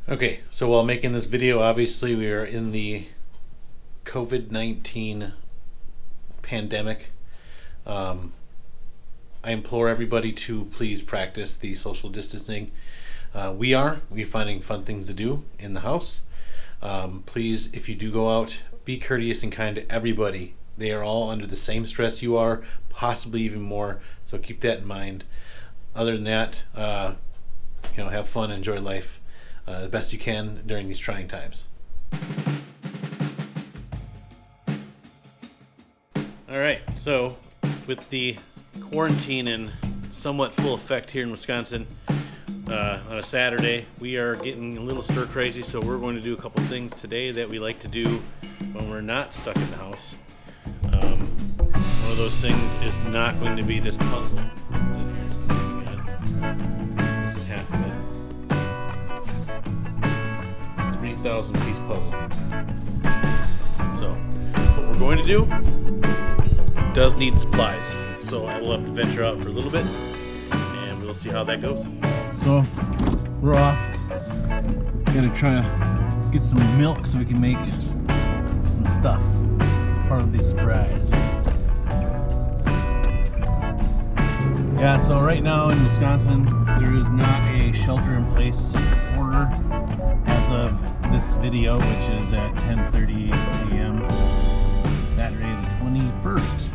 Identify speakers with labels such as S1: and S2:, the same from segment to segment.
S1: Okay, so while making this video, obviously we are in the COVID-19 pandemic. I implore everybody to please practice the social distancing. We're finding fun things to do in the house. Please, if you do go out, be courteous and kind to everybody. They are all under the same stress you are, possibly even more, so keep that in mind. Other than that, have fun, enjoy life the best you can during these trying times. All right, so with the quarantine in somewhat full effect here in Wisconsin, on a Saturday, we are getting a little stir crazy, so we're going to do a couple things today that we like to do when we're not stuck in the house. One of those things is not going to be this puzzle. This is half of it. 3,000 piece puzzle. So, what we're going to do does need supplies. So I will have to venture out for a little bit, and we'll see how that goes. So, we're off. Gotta try to get some milk so we can make some stuff. It's part of the surprise. Yeah, so right now in Wisconsin, there is not a shelter-in-place order as of this video, which is at 10:30 a.m. Saturday the 21st.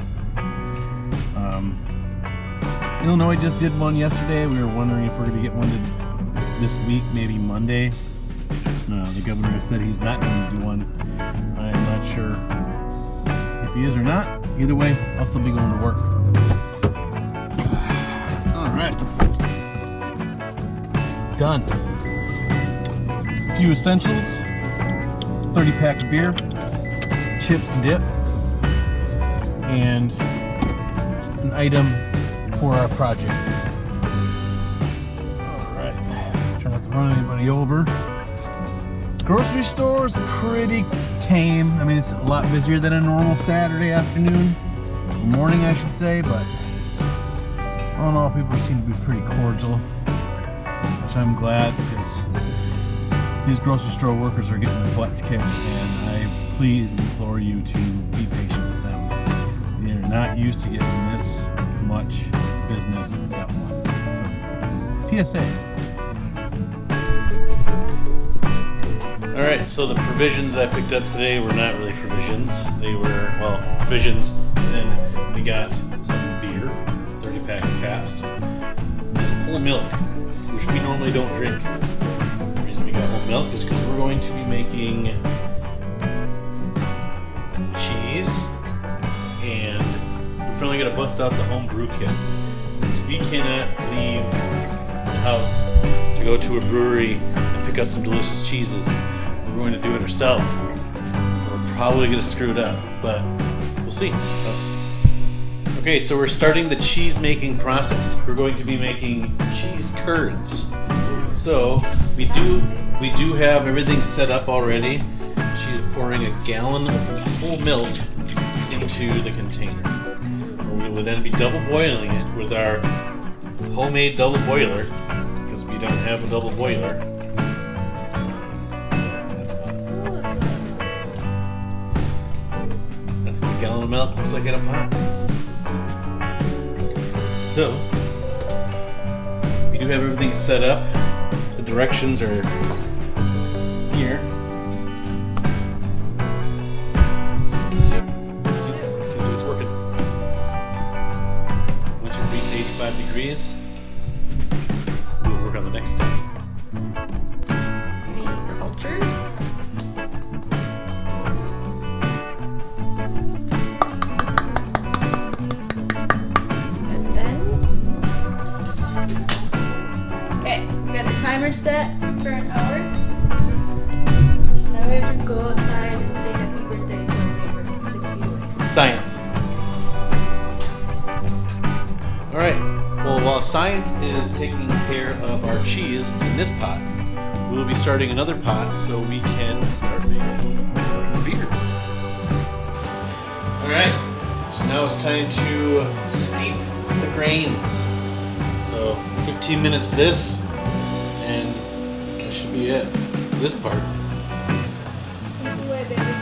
S1: Illinois just did one yesterday. We were wondering if we're going to get one this week, maybe Monday. The governor said he's not going to do one. I'm not sure if he is or not. Either way, I'll still be going to work. Alright. Done. A few essentials. 30-pack of beer. Chips and dip. And an item for our project. Alright. Try not to run anybody over. Grocery store is pretty tame. I mean, it's a lot busier than a normal Saturday afternoon. Or morning, I should say, but all in all, people seem to be pretty cordial, which I'm glad, because these grocery store workers are getting their butts kicked, and I please implore you to be patient with them. They're not used to getting this much business at once. So, PSA. Alright, so the provisions that I picked up today were not really provisions. They were, provisions. Then we got some beer, 30-pack of Pabst, and whole milk, which we normally don't drink. The reason we got whole milk is because we're going to be making cheese, and we're finally going to bust out the Home Brew kit. Since we cannot leave the house to go to a brewery and pick up some delicious cheeses, we're going to do it ourselves. We're probably going to screw it up, but we'll see. Okay, so we're starting the cheese making process. We're going to be making cheese curds. So we do have everything set up already. She's pouring a gallon of whole milk into the container. We will then be double boiling it with our homemade double boiler, because we don't have a double boiler. That's what a gallon of milk looks like in a pot. So, we do have everything set up. The directions are here. Let's see if it's working. Once it reaches 85 degrees, we'll work on the next step.
S2: The cultures. Timer set for an hour. Now we have to go outside and say happy birthday to our neighbor 6 feet away.
S1: Science. Alright, well, while science is taking care of our cheese in this pot, we will be starting another pot so we can start making beer. Alright, so now it's time to steep the grains. So 15 minutes of this, and that should be it. this part.
S2: Stick away, baby.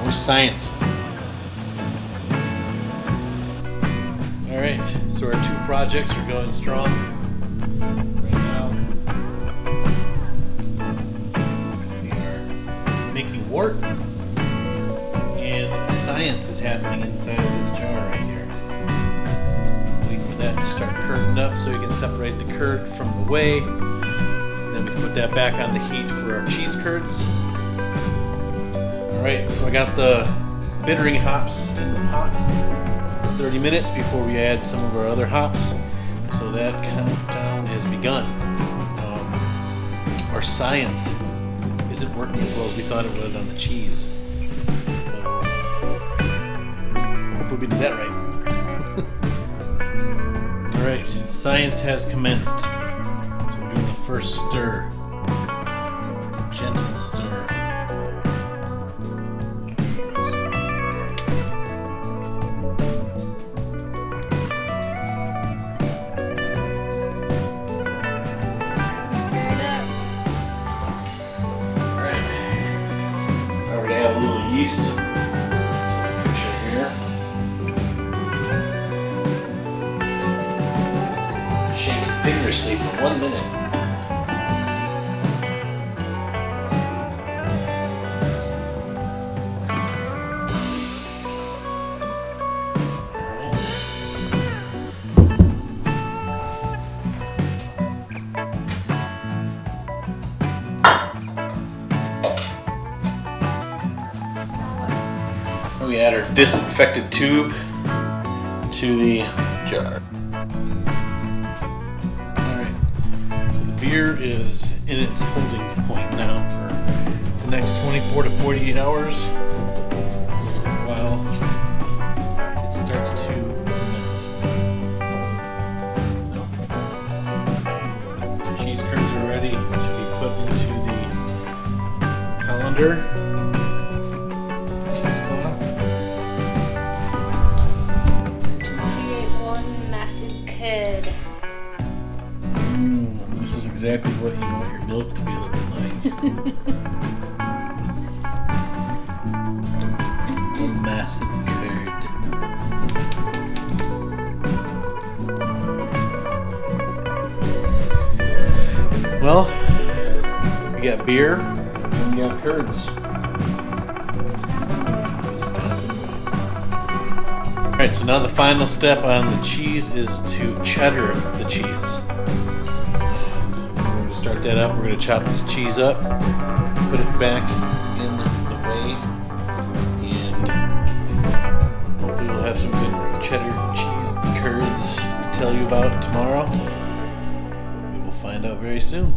S1: More science. Alright, so our two projects are going strong right now. We are making wort, and science is happening inside of this jar right here. Waiting for that to start curling up so we can separate the curd from the whey. Then we can put that back on the heat for our cheese curds. Alright, so I got the bittering hops in the pot for 30 minutes before we add some of our other hops. So that countdown has begun. Our science isn't working as well as we thought it would on the cheese. So hopefully we did that right. Alright, science has commenced. So we're doing the first stir. Gentle stir.
S2: Carry it up.
S1: Alright. Now we're going to add a little yeast to the picture here. Shake it vigorously for 1 minute. We add our disinfected tube to the jar. Alright, so the beer is in its holding point now for the next 24 to 48 hours while it starts to ferment. The cheese curds are ready to be put into the colander. This is exactly what you want your milk to be looking like. A massive curd. Well, we got beer and we got curds. Alright, so now the final step on the cheese is to cheddar the cheese. Start that up. We're going to chop this cheese up, put it back in the whey, and hopefully we'll have some good cheddar cheese curds to tell you about tomorrow. We will find out very soon.